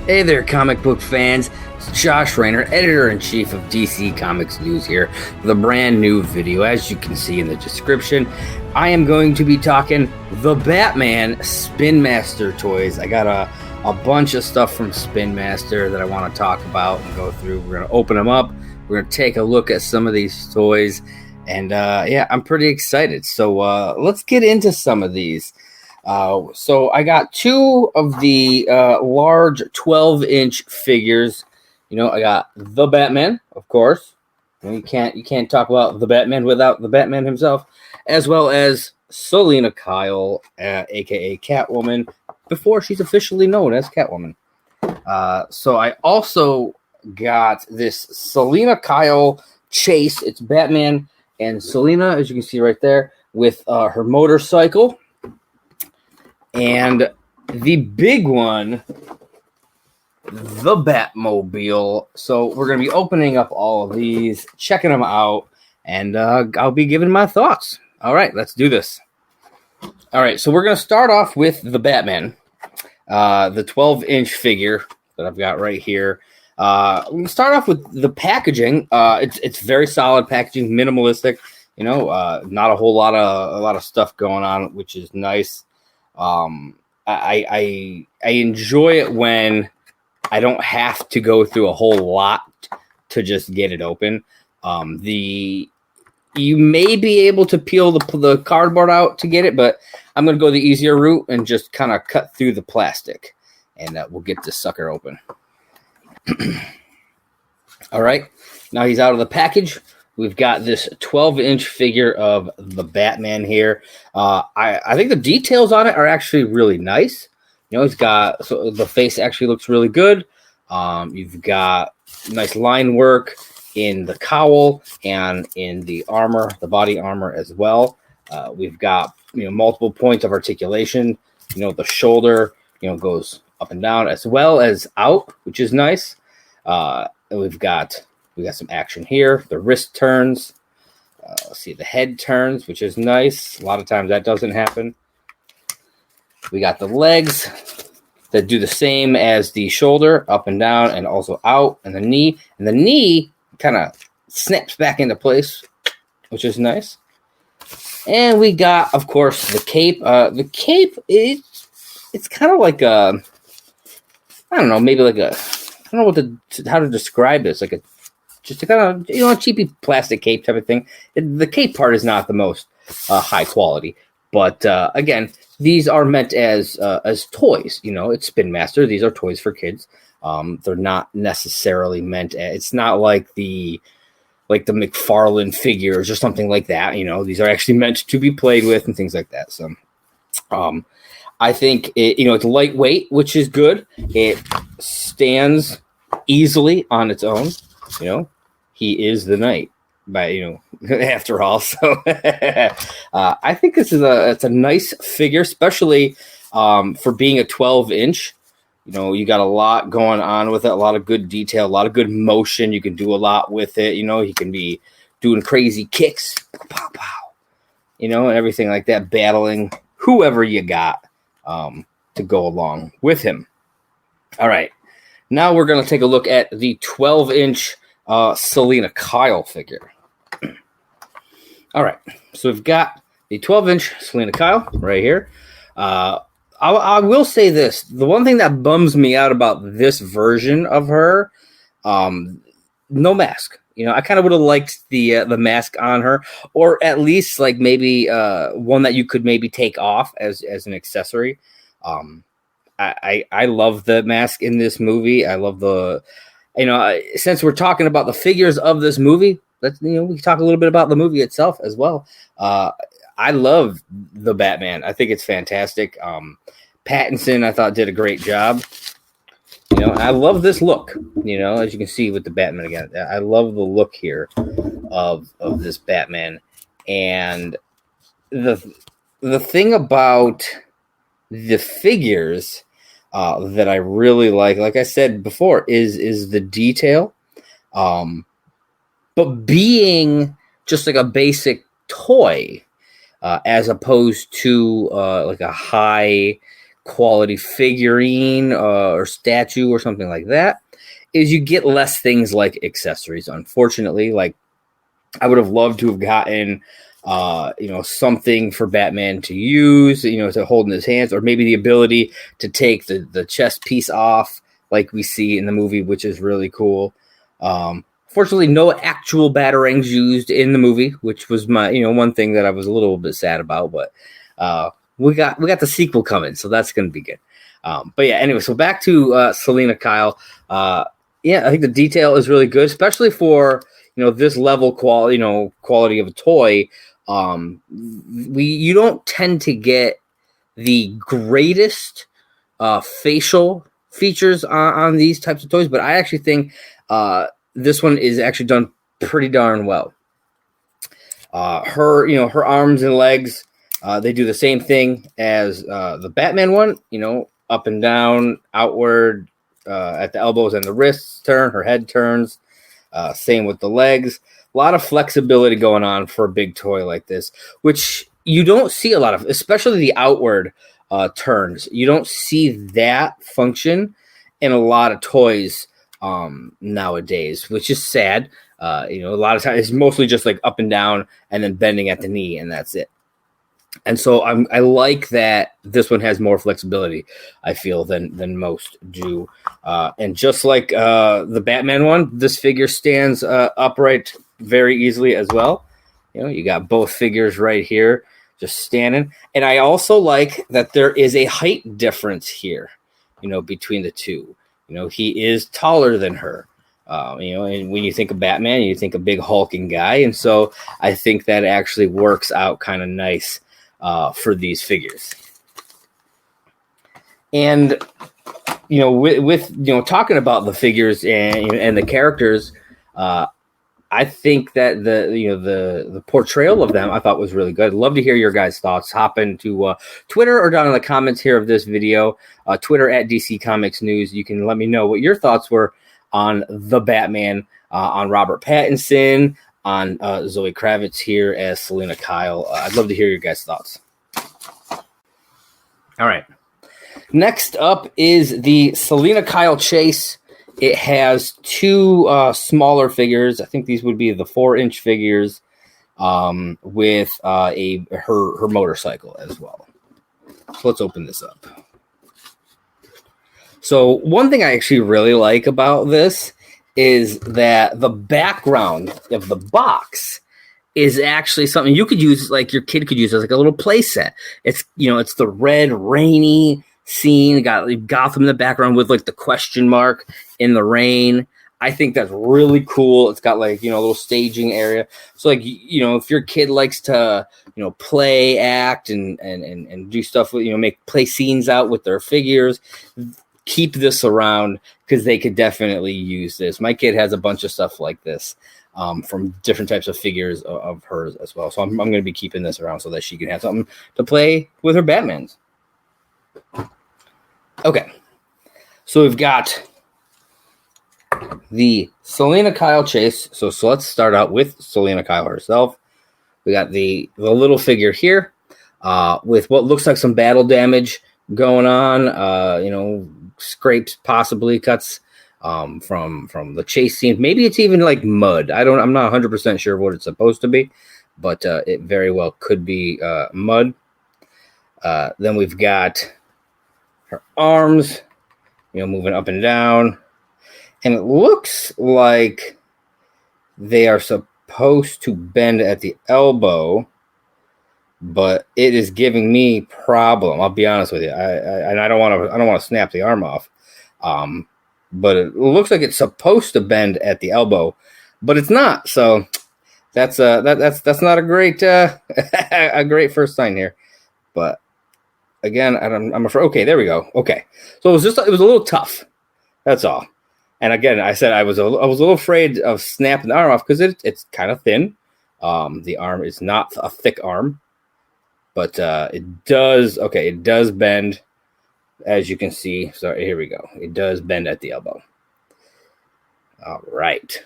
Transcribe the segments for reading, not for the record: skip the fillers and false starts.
Hey there, comic book fans. It's Josh Rayner, editor-in-chief of DC Comics News here with a brand new video. As you can see in the description, I am going to be talking the Batman Spin Master toys. I got a bunch of stuff from Spin Master that I want to talk about and go through. We're going to open them up. We're going to take a look at some of these toys. And yeah, I'm pretty excited. So let's get into some of these. So I got two of the large 12-inch figures. You know, I got the Batman, of course. You can't talk about the Batman without the Batman himself, as well as Selina Kyle, aka Catwoman, before she's officially known as Catwoman. So I also got this Selina Kyle chase. It's Batman and Selina, as you can see right there, with her motorcycle. And the big one, the Batmobile. So we're going to be opening up all of these, checking them out, and I'll be giving my thoughts. All right, let's do this. All right, so we're going to start off with the Batman, the 12-inch figure that I've got right here. We can start off with the packaging. It's very solid packaging, minimalistic. You know, not a whole lot of stuff going on, which is nice. I enjoy it when I don't have to go through a whole lot to just get it open. You may be able to peel the cardboard out to get it, but I'm going to go the easier route and just kind of cut through the plastic, and we'll get this sucker open. All right, now he's out of the package. We've got this 12-inch figure of the Batman here. I think the details on it are actually really nice. You know, so the face actually looks really good. You've got nice line work in the cowl and in the armor, the body armor as well. We've got multiple points of articulation. You know, the shoulder goes up and down as well as out, which is nice. And we've got some action here. The wrist turns. Let's see, the head turns, which is nice. A lot of times that doesn't happen. We got the legs that do the same as the shoulder, up and down and also out, and the knee. And the knee kind of snaps back into place, which is nice. And we got, of course, the cape. The cape, it's kind of like I don't know, maybe like I don't know how to describe this. Like just a kind of, a cheapy plastic cape type of thing. The cape part is not the most high quality. But again, these are meant as toys. It's Spin Master. These are toys for kids. They're not necessarily meant it's not like the McFarlane figures or something like that. These are actually meant to be played with and things like that. So I think it's lightweight, which is good. It stands easily on its own. He is the knight, after all. So I think it's a nice figure, especially for being a 12-inch. You got a lot going on with it, a lot of good detail, a lot of good motion. You can do a lot with it. He can be doing crazy kicks, pow, pow, and everything like that, battling whoever you got to go along with him. All right. Now we're going to take a look at the 12-inch Selina Kyle figure. All right, so we've got the 12-inch Selina Kyle right here. I will say this: the one thing that bums me out about this version of her, no mask. I kind of would have liked the mask on her, or at least like maybe one that you could maybe take off as an accessory. I love the mask in this movie. I love since we're talking about the figures of this movie, we can talk a little bit about the movie itself as well. I love the Batman. I think it's fantastic. Pattinson, I thought, did a great job. I love this look, as you can see with the Batman again. I love the look here of this Batman. And the thing about the figures that I really like I said before, is the detail. But being just like a basic toy, as opposed to like a high quality figurine or statue or something like that, is you get less things like accessories. Unfortunately, like I would have loved to have gotten, something for Batman to use, to hold in his hands, or maybe the ability to take the chest piece off, like we see in the movie, which is really cool. Fortunately, no actual batarangs used in the movie, which was my, one thing that I was a little bit sad about. But we got the sequel coming, so that's going to be good. But yeah, anyway, so back to Selina Kyle. I think the detail is really good, especially for this level quality of a toy. You don't tend to get the greatest facial features on these types of toys, but I actually think this one is actually done pretty darn well. Her arms and legs, they do the same thing as the Batman one, up and down, outward, at the elbows and the wrists turn, her head turns. Same with the legs. A lot of flexibility going on for a big toy like this, which you don't see a lot of, especially the outward turns. You don't see that function in a lot of toys nowadays, which is sad. A lot of times it's mostly just like up and down and then bending at the knee, and that's it. And so I like that this one has more flexibility, I feel, than most do. And just like the Batman one, this figure stands upright very easily as well. You got both figures right here just standing. And I also like that there is a height difference here, between the two. He is taller than her. And when you think of Batman, you think a big hulking guy. And so I think that actually works out kind of nice for these figures. And with talking about the figures and the characters, I think that the portrayal of them I thought was really good. I'd love to hear your guys' thoughts. Hop into Twitter or down in the comments here of this video. Twitter at DC Comics News. You can let me know what your thoughts were on the Batman, on Robert Pattinson, on Zoe Kravitz here as Selina Kyle. I'd love to hear your guys' thoughts. All right. Next up is the Selina Kyle Chase. It has two smaller figures. I think these would be the 4-inch figures with her motorcycle as well. So let's open this up. So one thing I actually really like about this is that the background of the box is actually something you could use, like your kid could use as like a little play set. It's, it's the red rainy scene. Got Gotham in the background with like the question mark in the rain. I think that's really cool. It's got like, a little staging area. So like, if your kid likes to, play, act and do stuff with, play scenes out with their figures, keep this around because they could definitely use this. My kid has a bunch of stuff like this from different types of figures of hers as well. So I'm going to be keeping this around so that she can have something to play with her Batmans. Okay. So we've got the Selina Kyle Chase. So let's start out with Selina Kyle herself. We got the little figure here with what looks like some battle damage going on, scrapes, possibly cuts from the chase scene. Maybe it's even like mud. I'm not 100% sure what it's supposed to be, but it very well could be mud. Then we've got her arms, moving up and down. And it looks like they are supposed to bend at the elbow, but it is giving me problem. I'll be honest with you. I don't want to snap the arm off. But it looks like it's supposed to bend at the elbow, but it's not. So that's not a great a great first sign here. But again, I'm afraid. Okay, there we go. Okay, so it was a little tough. That's all. And again, I said I was a little afraid of snapping the arm off because it's kind of thin. The arm is not a thick arm, but it does bend, as you can see. So here we go. It does bend at the elbow. All right.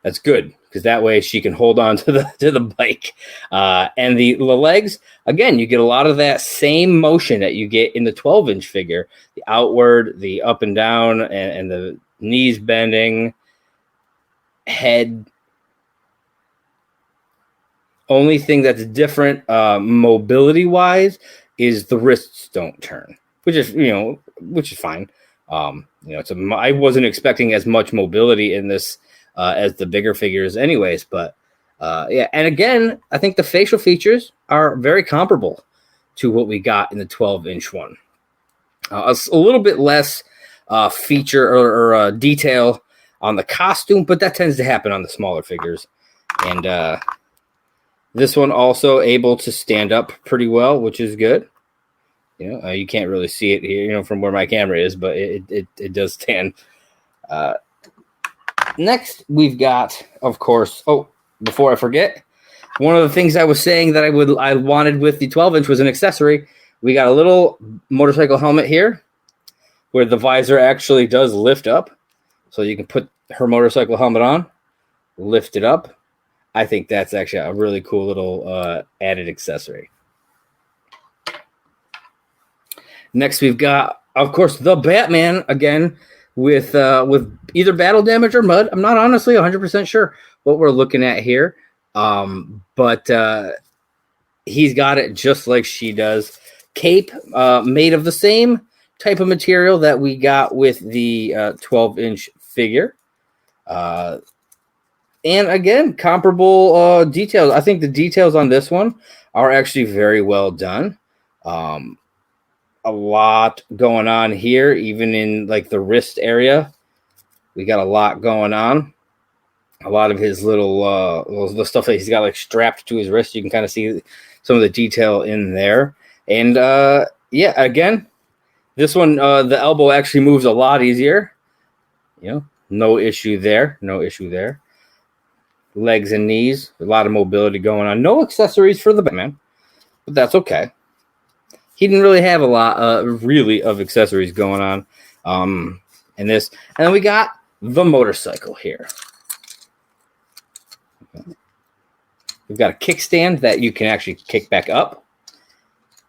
That's good, because that way she can hold on to the bike. And the legs, again, you get a lot of that same motion that you get in the 12-inch figure, the outward, the up and down, and the knees bending, head. Only thing that's different mobility wise is the wrists don't turn, which is fine. I wasn't expecting as much mobility in this as the bigger figures anyways, but yeah. And again, I think the facial features are very comparable to what we got in the 12-inch one. A little bit less feature or detail on the costume, but that tends to happen on the smaller figures. And this one also able to stand up pretty well, which is good. You can't really see it here, from where my camera is, but it does stand. Next, we've got, of course. Oh, before I forget, one of the things I was saying that I wanted with the 12-inch was an accessory. We got a little motorcycle helmet here, where the visor actually does lift up, so you can put her motorcycle helmet on, lift it up. I think that's actually a really cool little added accessory. Next, we've got, of course, the Batman again with either battle damage or mud. I'm not honestly 100% sure what we're looking at here, but he's got it just like she does. Cape made of the same type of material that we got with the 12-inch figure. And again, comparable details. I think the details on this one are actually very well done. A lot going on here, even in like the wrist area. We got a lot going on. A lot of his little the stuff that he's got like strapped to his wrist. You can kind of see some of the detail in there. And yeah, again, this one, the elbow actually moves a lot easier. No issue there. No issue there. Legs and knees, a lot of mobility going on. No accessories for the Batman, but that's okay. He didn't really have a lot really of accessories going on in this. And then we got the motorcycle here. Okay. We've got a kickstand that you can actually kick back up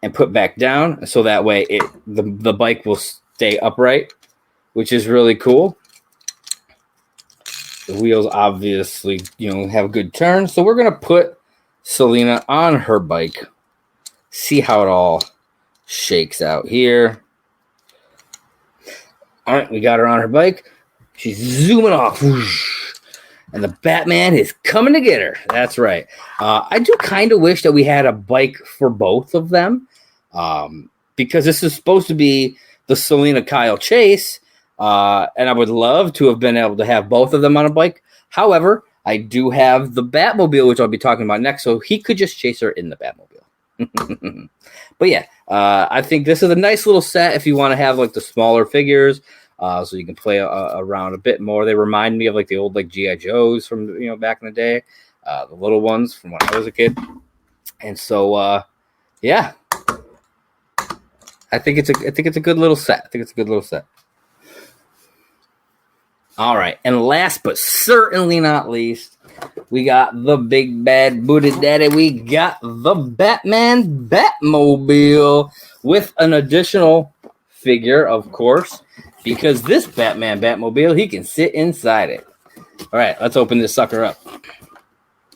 and put back down, so that way the bike will stay upright, which is really cool. The wheels obviously, have good turns. So we're going to put Selina on her bike. See how it all shakes out here. All right, we got her on her bike. She's zooming off. Whoosh, and the Batman is coming to get her. That's right. I do kind of wish that we had a bike for both of them, because this is supposed to be the Selina Kyle chase. And I would love to have been able to have both of them on a bike. However, I do have the Batmobile, which I'll be talking about next, so he could just chase her in the Batmobile. But yeah, I think this is a nice little set if you want to have like the smaller figures, so you can play around a bit more. They remind me of like the old like G.I. Joes from back in the day, the little ones from when I was a kid. And so yeah, I think it's a good little set. All right, and last but certainly not least, we got the big bad booty daddy. We got the Batman Batmobile with an additional figure, of course, because this Batman Batmobile, he can sit inside it. All right, let's open this sucker up.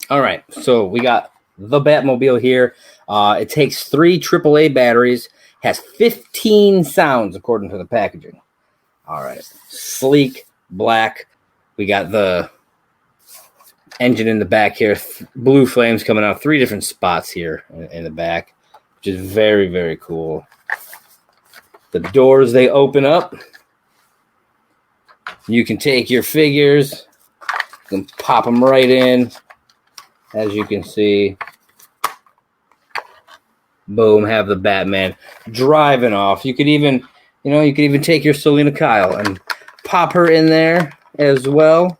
All right, so we got the Batmobile here. It takes 3 AAA batteries, has 15 sounds according to the packaging. All right, sleek. Black. We got the engine in the back here. Blue flames coming out 3 different spots here in the back, which is very, very cool. The doors, they open up. You can take your figures. You can pop them right in. As you can see. Boom, have the Batman driving off. You could even, take your Selina Kyle and pop her in there as well.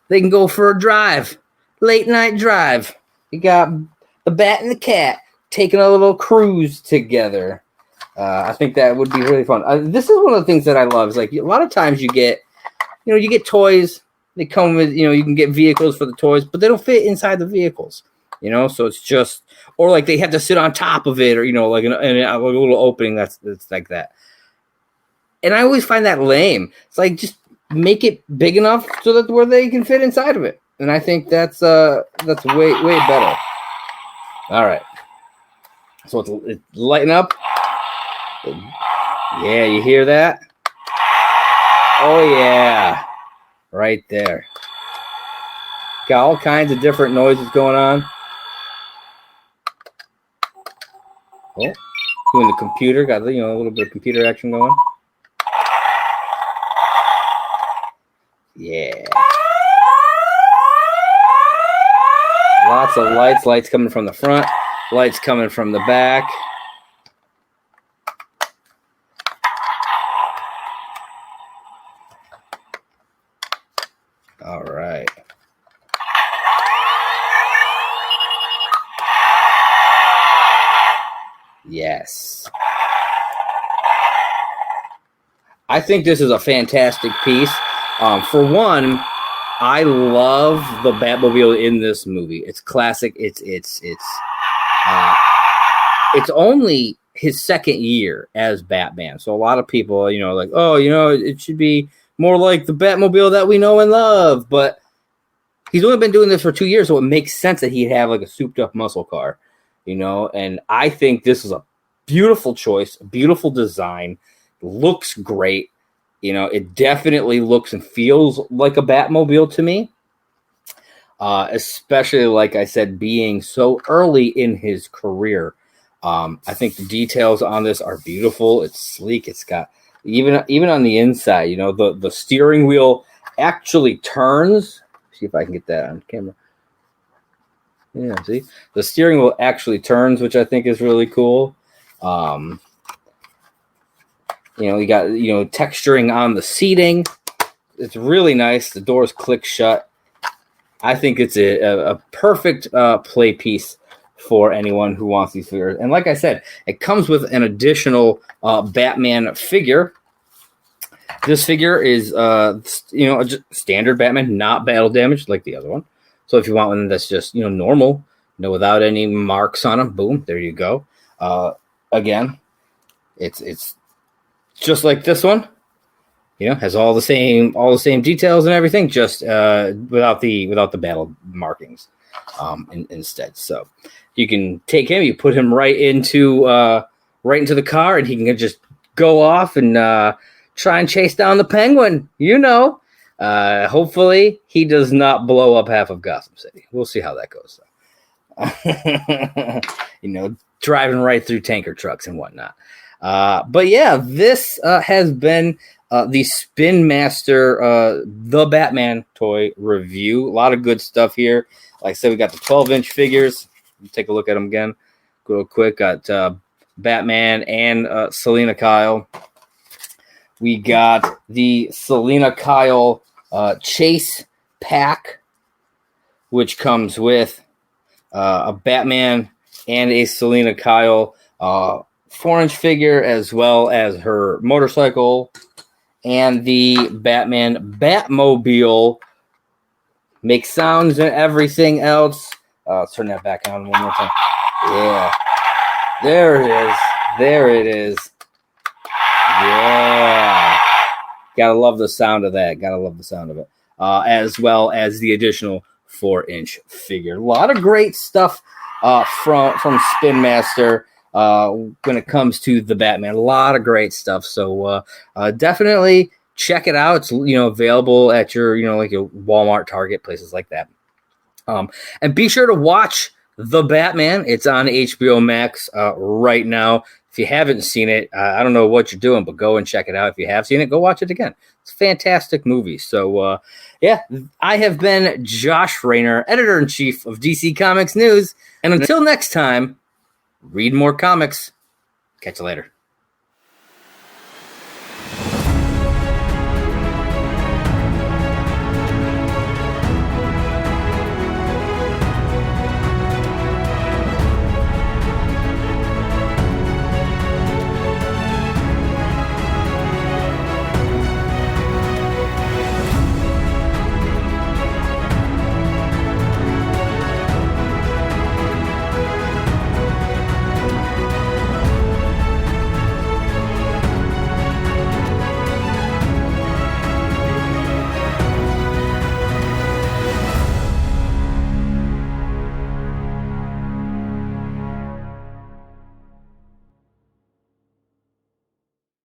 They can go for a drive, late night drive. You got the Bat and the Cat taking a little cruise together. I think that would be really fun. This is one of the things that I love. Is like a lot of times you get toys They come with, you can get vehicles for the toys, but they don't fit inside the vehicles. So it's just, or like they have to sit on top of it, or like a little opening that's like that. And I always find that lame. It's like, just make it big enough so that where they can fit inside of it. And I think that's way better. All right, so it's lighting up. Yeah, you hear that? Oh yeah, right there. Got all kinds of different noises going on. Oh, doing the computer. Got a little bit of computer action going. Yeah. Lots of lights. Lights coming from the front. Lights coming from the back. All right. Yes. I think this is a fantastic piece. For one, I love the Batmobile in this movie. It's classic. It's only his second year as Batman. So a lot of people, like, oh, it should be more like the Batmobile that we know and love. But he's only been doing this for 2 years, so it makes sense that he'd have like a souped up muscle car, And I think this is a beautiful choice, beautiful design, looks great. It definitely looks and feels like a Batmobile to me. Especially, like I said, being so early in his career. I think the details on this are beautiful. It's sleek. It's got even on the inside, the steering wheel actually turns. See if I can get that on camera. Yeah, see, the steering wheel actually turns, which I think is really cool. You got texturing on the seating. It's really nice. The doors click shut. I think it's a perfect play piece for anyone who wants these figures. And like I said, it comes with an additional Batman figure. This figure is a standard Batman, not battle damaged like the other one. So if you want one that's just normal, without any marks on them, boom, there you go. Again, it's just like this one. Has all the same details and everything, just without the battle markings instead. So you can take him, you put him right into the car, and he can just go off and try and chase down the Penguin. Hopefully he does not blow up half of Gotham City. We'll see how that goes. Driving right through tanker trucks and whatnot. But yeah, this has been the Spin Master, the Batman toy review. A lot of good stuff here. Like I said, we got the 12-inch figures. Take a look at them again real quick. Got Batman and Selina Kyle. We got the Selina Kyle Chase pack, which comes with a Batman and a Selina Kyle 4-inch figure, as well as her motorcycle, and the Batman Batmobile. Make sounds and everything else. Let's turn that back on one more time. Yeah. There it is. There it is. Yeah. Gotta love the sound of that. Gotta love the sound of it. As well as the additional 4-inch figure. A lot of great stuff from Spin Master when it comes to the Batman. A lot of great stuff. So definitely check it out. It's available at your like your Walmart, Target, places like that. And be sure to watch The Batman. It's on HBO Max right now. If you haven't seen it, I don't know what you're doing, but go and check it out. If you have seen it, go watch it again. It's a fantastic movie. So, yeah, I have been Josh Rayner, Editor-in-Chief of DC Comics News. And until next time, read more comics. Catch you later.